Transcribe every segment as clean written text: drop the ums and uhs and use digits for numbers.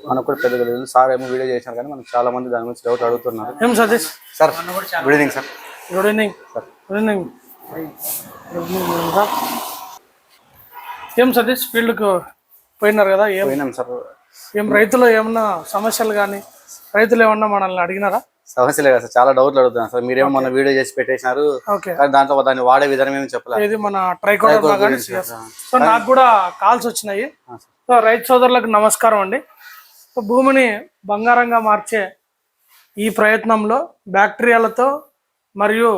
మనకు కూడా పెద్దగా లేదు. సార్ ఏమో వీడియో చేశారు కానీ మనకు చాలా మంది దాని గురించి డౌట్ అడుగుతున్నారు. ఏం Satish sir good evening sir. Good evening sir. Good evening. ఏం సతీష్ ఫీల్డ్కు పోయినారు కదా? పోయినాం సార్. ఏం రైతులు ఏమన్నా సమస్యలు కానీ రైతులు ఏమన్నా మనల్ని అడిగినారా? సమస్యలే కదా సార్, చాలా డౌట్లు అడుగుతున్నారు సార్. మీరేమో మన వీడియో చేసి పెట్టేసినారు కానీ దాంట్లో దాన్ని వాడే విధానం ఏమి చెప్పలేదు. ఇది మన ట్రైకోడర్మా. సో నాకు కూడా కాల్స్ వచ్చినాయి. సో రైతు సోదరులకు నమస్కారం అండి. సో భూమిని బంగారంగా మార్చే ఈ ప్రయత్నంలో బ్యాక్టీరియాలతో మరియు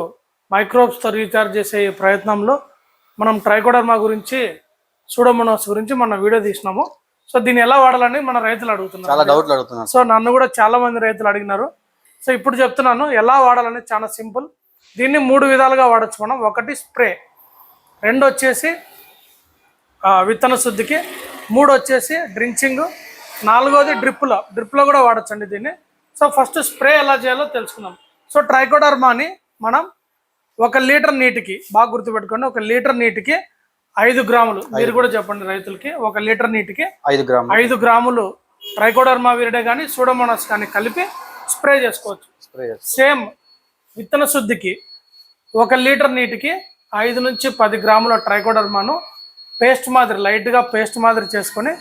మైక్రోబ్స్తో రీఛార్జ్ చేసే ఈ ప్రయత్నంలో మనం ట్రైకోడర్మా గురించి సూడోమోనాస్ గురించి మన వీడియో తీసినాము. సో దీన్ని ఎలా వాడాలని మన రైతులు అడుగుతున్నారు, చాలా డౌట్లు అడుగుతున్నారు. సో నన్ను కూడా చాలా మంది రైతులు అడిగినారు. సో ఇప్పుడు చెప్తున్నాను ఎలా వాడాలని. చాలా సింపుల్. దీన్ని 3 విధాలుగా వాడచ్చు మనం. ఒకటి స్ప్రే, 2 వచ్చేసి విత్తన శుద్ధికి, 3 వచ్చేసి డ్రించింగ్, 4వది డ్రిప్లో కూడా వాడచ్చండి దీన్ని. సో ఫస్ట్ స్ప్రే ఎలా చేయాలో తెలుసుకుందాం. సో ట్రైకోడర్మాని మనం 1 లీటర్ నీటికి, బాగా గుర్తుపెట్టుకోండి, 1 లీటర్ నీటికి 5 గ్రాములు, మీరు కూడా చెప్పండి రైతులకి, 1 లీటర్ నీటికి 5 గ్రాములు ట్రైకోడర్మా విరిడే కానీ సూడోమోనాస్ కానీ కలిపి స్ప్రే చేసుకోవచ్చు. సేమ్ విత్తన శుద్ధికి 1 లీటర్ నీటికి 5 నుంచి 10 గ్రాముల ట్రైకోడర్మాను పేస్ట్ మాదిరి, లైట్గా పేస్ట్ మాదిరి చేసుకొని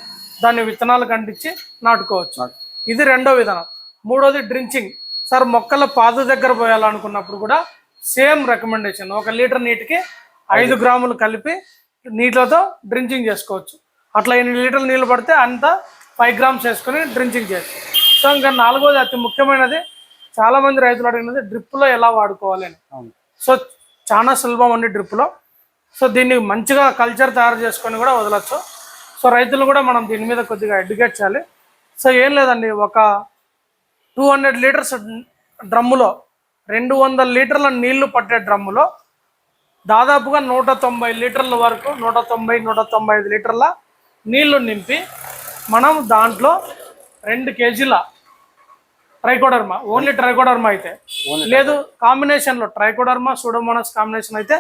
దాన్ని విత్తనాలకు అంటించి నాటుకోవచ్చు. ఇది 2వ విధానం. 3వది డ్రించింగ్. సార్ మొక్కల పాదు దగ్గర పోయాలనుకున్నప్పుడు కూడా సేమ్ రికమెండేషన్. 1 లీటర్ నీటికి 5 గ్రాములు కలిపి నీటితో డ్రించింగ్ చేసుకోవచ్చు. అట్లా ఎన్ని లీటర్లు నీళ్ళు పడితే అంత 5 గ్రామ్స్ వేసుకొని డ్రించింగ్ చేయొచ్చు. సో ఇంకా 4వది అతి ముఖ్యమైనది, చాలా మంది రైతులు అడిగినది డ్రిప్లో ఎలా వాడుకోవాలి అని. సో చాలా సులభం అండి డ్రిప్లో. సో దీన్ని మంచిగా కల్చర్ తయారు చేసుకొని కూడా వదలచ్చు. సో రైతులు కూడా మనం దీని మీద కొద్దిగా ఎడ్యుకేట్ చేయాలి. సో ఏం లేదండి, ఒక 200 లీటర్స్ డ్రమ్ములో 200 లీటర్ల నీళ్లు పట్టే డ్రమ్ములో దాదాపుగా 190 లీటర్ల వరకు, 195 లీటర్ల నీళ్లు నింపి మనం దాంట్లో 2 కేజీల ట్రైకోడర్మా, ఓన్లీ ట్రైకోడర్మా అయితే లేదు, కాంబినేషన్లో ట్రైకోడర్మా సూడోమోనాస్ కాంబినేషన్ అయితే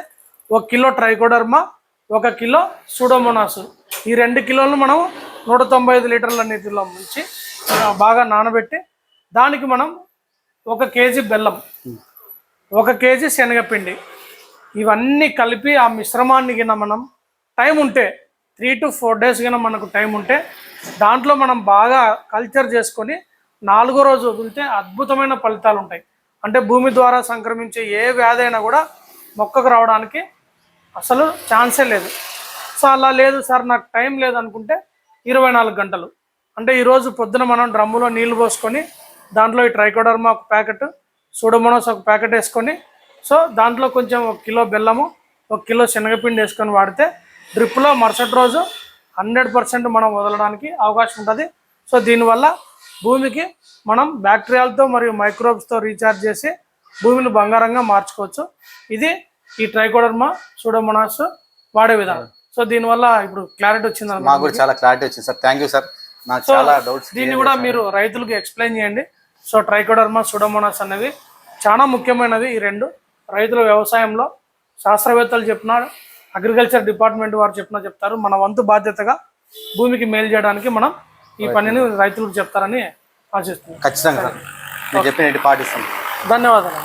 1 కిలో ట్రైకోడర్మా 1 కిలో సూడోమోనాస్, ఈ 2 కిలోలు మనం 195 లీటర్ల నీటిలో ముంచి బాగా నానబెట్టి దానికి మనం 1 కేజీ బెల్లం, 1 కేజీ శనగపిండి, ఇవన్నీ కలిపి ఆ మిశ్రమాన్ని కింద మనం టైం ఉంటే 3 to 4 డేస్ కింద మనకు టైం ఉంటే దాంట్లో మనం బాగా కల్చర్ చేసుకొని 4వ రోజు వదిలితే అద్భుతమైన ఫలితాలు ఉంటాయి. అంటే భూమి ద్వారా సంక్రమించే ఏ వ్యాధి అయినా కూడా మొక్కకు రావడానికి అసలు ఛాన్సే లేదు. సో అలా లేదు సార్ నాకు టైం లేదనుకుంటే 24 గంటలు, అంటే ఈరోజు పొద్దున మనం డ్రమ్ములో నీళ్లు పోసుకొని దాంట్లో ఈ ట్రైకోడర్మా 1 ప్యాకెట్, సూడోమోనాస్ 1 ప్యాకెట్ వేసుకొని, సో దాంట్లో కొంచెం 1 కిలో బెల్లము 1 కిలో శనగపిండి వేసుకొని వాడితే డ్రిప్లో మరుసటి రోజు 100% మనం వదలడానికి అవకాశం ఉంటుంది. సో దీనివల్ల భూమికి మనం బ్యాక్టీరియాలతో మరియు మైక్రోబ్స్తో రీఛార్జ్ చేసి భూమిని బంగారంగా మార్చుకోవచ్చు. ఇది ఈ ట్రైకోడర్మా సూడోమోనాస్ వాడే విధానం. సో దీనివల్ల ఇప్పుడు క్లారిటీ వచ్చింది, మాకు కూడా చాలా క్లారిటీ వచ్చింది సార్. Thank you sir. నాకు చాలా డౌట్స్, దీన్ని కూడా మీరు రైతులకు ఎక్స్ప్లెయిన్ చేయండి. సో ట్రైకోడర్మా సూడోమోనాస్ అనేవి చాలా ముఖ్యమైనవి. ఈ 2 రైతుల వ్యవసాయంలో శాస్త్రవేత్తలు చెప్పిన, అగ్రికల్చర్ డిపార్ట్మెంట్ వారు చెప్తారు. మన వంతు బాధ్యతగా భూమికి మేలు చేయడానికి మనం ఈ పనిని రైతులకు చెప్తారని ఆశిస్తున్నాను. ఖచ్చితంగా సార్, మీరు చెప్పినట్టు పాటిస్తాం. ధన్యవాదాలు.